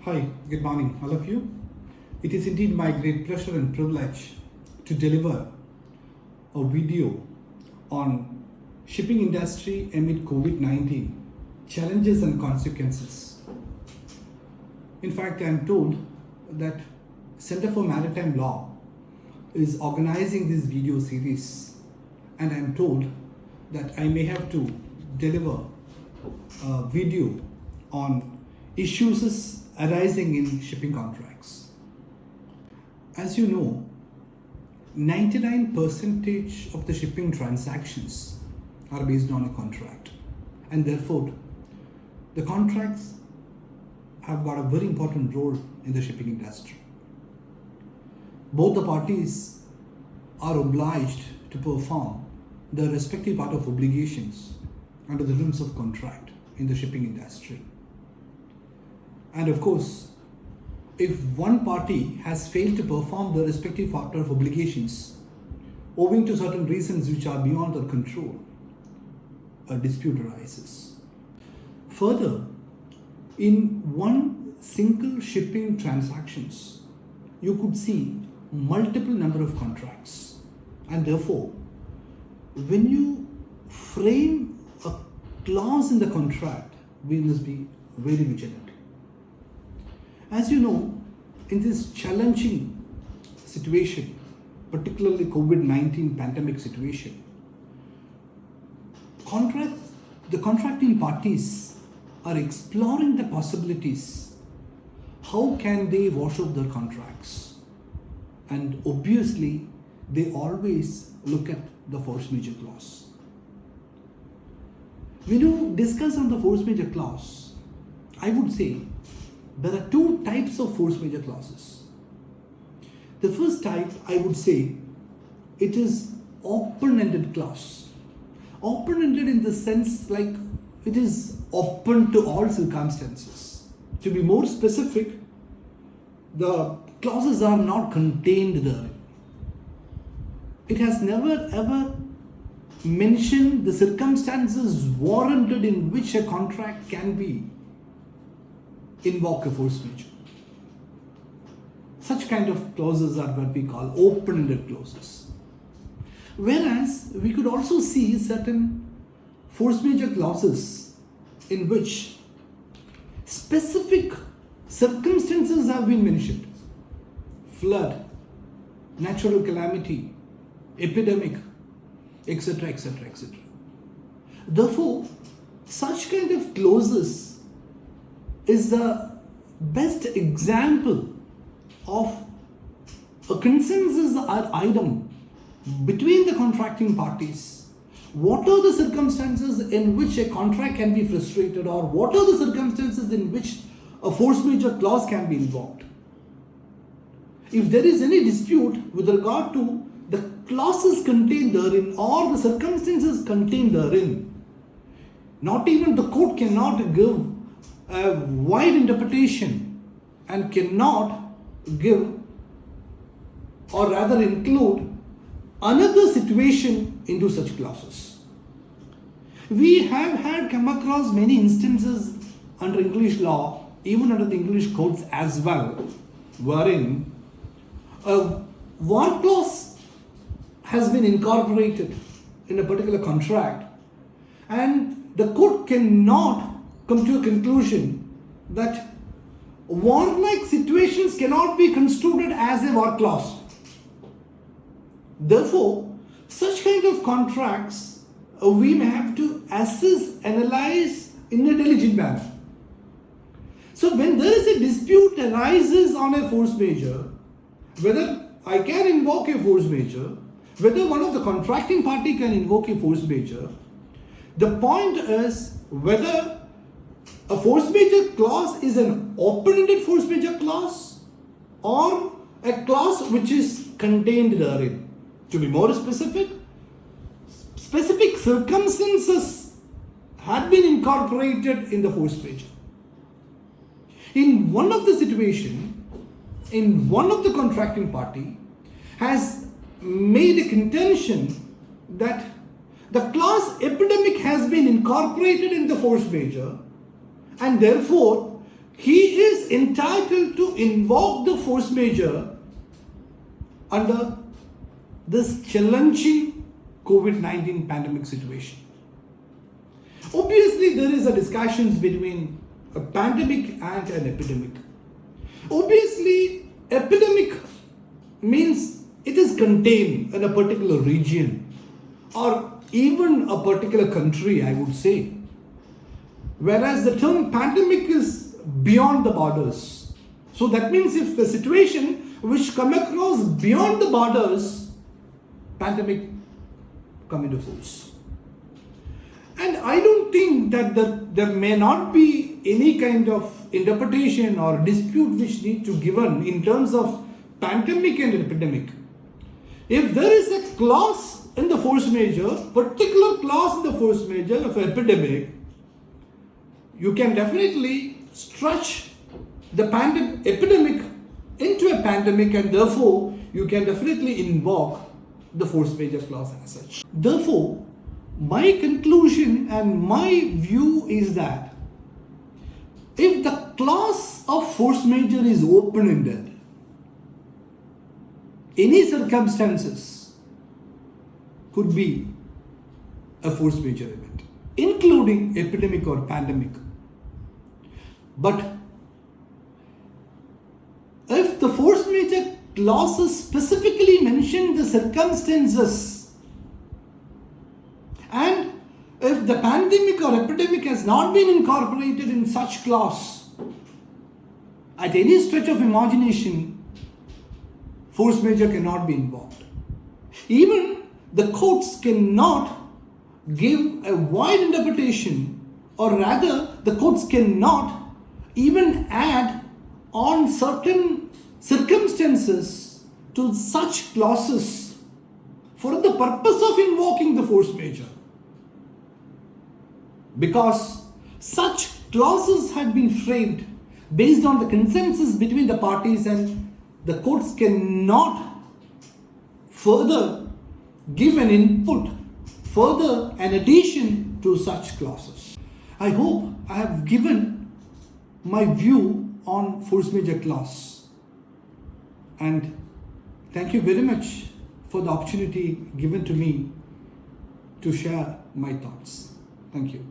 Hi, good morning, all of you. It is indeed my great pleasure and privilege to deliver a video on shipping industry amid COVID-19 challenges and consequences. In fact, I am told that Center for Maritime Law is organizing this video series, and I am told that I may have to deliver a video on issues arising in shipping contracts. As you know, 99% of the shipping transactions are based on a contract, and therefore the contracts have got a very important role in the shipping industry. Both the parties are obliged to perform the respective part of obligations under the terms of contract in the shipping industry. And of course, if one party has failed to perform the respective part of obligations owing to certain reasons which are beyond their control, a dispute arises. Further, in one single shipping transactions, you could see multiple number of contracts, and therefore, when you frame a clause in the contract, we must be very vigilant. As you know, in this challenging situation, particularly COVID-19 pandemic situation, the contracting parties are exploring the possibilities. How can they wash off their contracts? And obviously, they always look at the force majeure clause. When you discuss on the force majeure clause, I would say there are two types of force majeure clauses. The first type, I would say, it is open-ended clause. Open-ended in the sense like it is open to all circumstances. To be more specific, the clauses are not contained therein. It has never ever mentioned the circumstances warranted in which a contract can be invoke a force majeure. Such kind of clauses are what we call open-ended clauses. Whereas we could also see certain force majeure clauses in which specific circumstances have been mentioned. Flood, natural calamity, epidemic, etc., etc., etc. Therefore, such kind of clauses is the best example of a consensus item between the contracting parties. What are the circumstances in which a contract can be frustrated, or what are the circumstances in which a force majeure clause can be invoked? If there is any dispute with regard to the clauses contained therein or the circumstances contained therein, not even the court cannot give a wide interpretation and cannot give or rather include another situation into such clauses. We have come across many instances under English law, even under the English courts as well, wherein a war clause has been incorporated in a particular contract, and the court cannot come to a conclusion that warlike situations cannot be construed as a war clause. Therefore, such kind of contracts we may have to assess, analyze in a diligent manner. So when there is a dispute arises on a force majeure, whether I can invoke a force majeure, whether one of the contracting party can invoke a force majeure, the point is whether a force majeure clause is an open-ended force majeure clause or a clause which is contained therein. To be more specific, specific circumstances had been incorporated in the force majeure. In one of the situation, in one of the contracting party has made a contention that the clause epidemic has been incorporated in the force majeure, and therefore he is is entitled to invoke the force majeure under this challenging COVID-19 pandemic situation. Obviously, there is a discussion between a pandemic and an epidemic. Obviously, epidemic means it is contained in a particular region or even a particular country, I would say. Whereas the term pandemic is beyond the borders. So that means if the situation which come across beyond the borders, pandemic come into force. And I don't think that there may not be any kind of interpretation or dispute which need to given in terms of pandemic and epidemic. If there is a clause in the force majeure, particular clause in the force majeure of epidemic, you can definitely stretch the epidemic into a pandemic, and therefore you can definitely invoke the force majeure clause as such. Therefore, my conclusion and my view is that if the clause of force majeure is open-ended, any circumstances could be a force majeure event, including epidemic or pandemic. But if the force majeure clauses specifically mention the circumstances, and if the pandemic or epidemic has not been incorporated in such clause, at any stretch of imagination, force majeure cannot be invoked. Even the courts cannot give a wide interpretation, or rather the courts cannot even add on certain circumstances to such clauses for the purpose of invoking the force majeure, because such clauses had been framed based on the consensus between the parties, and the courts cannot further give an input, further an addition to such clauses. I hope I have given my view on force majeure clause, and thank you very much for the opportunity given to me to share my thoughts. Thank you.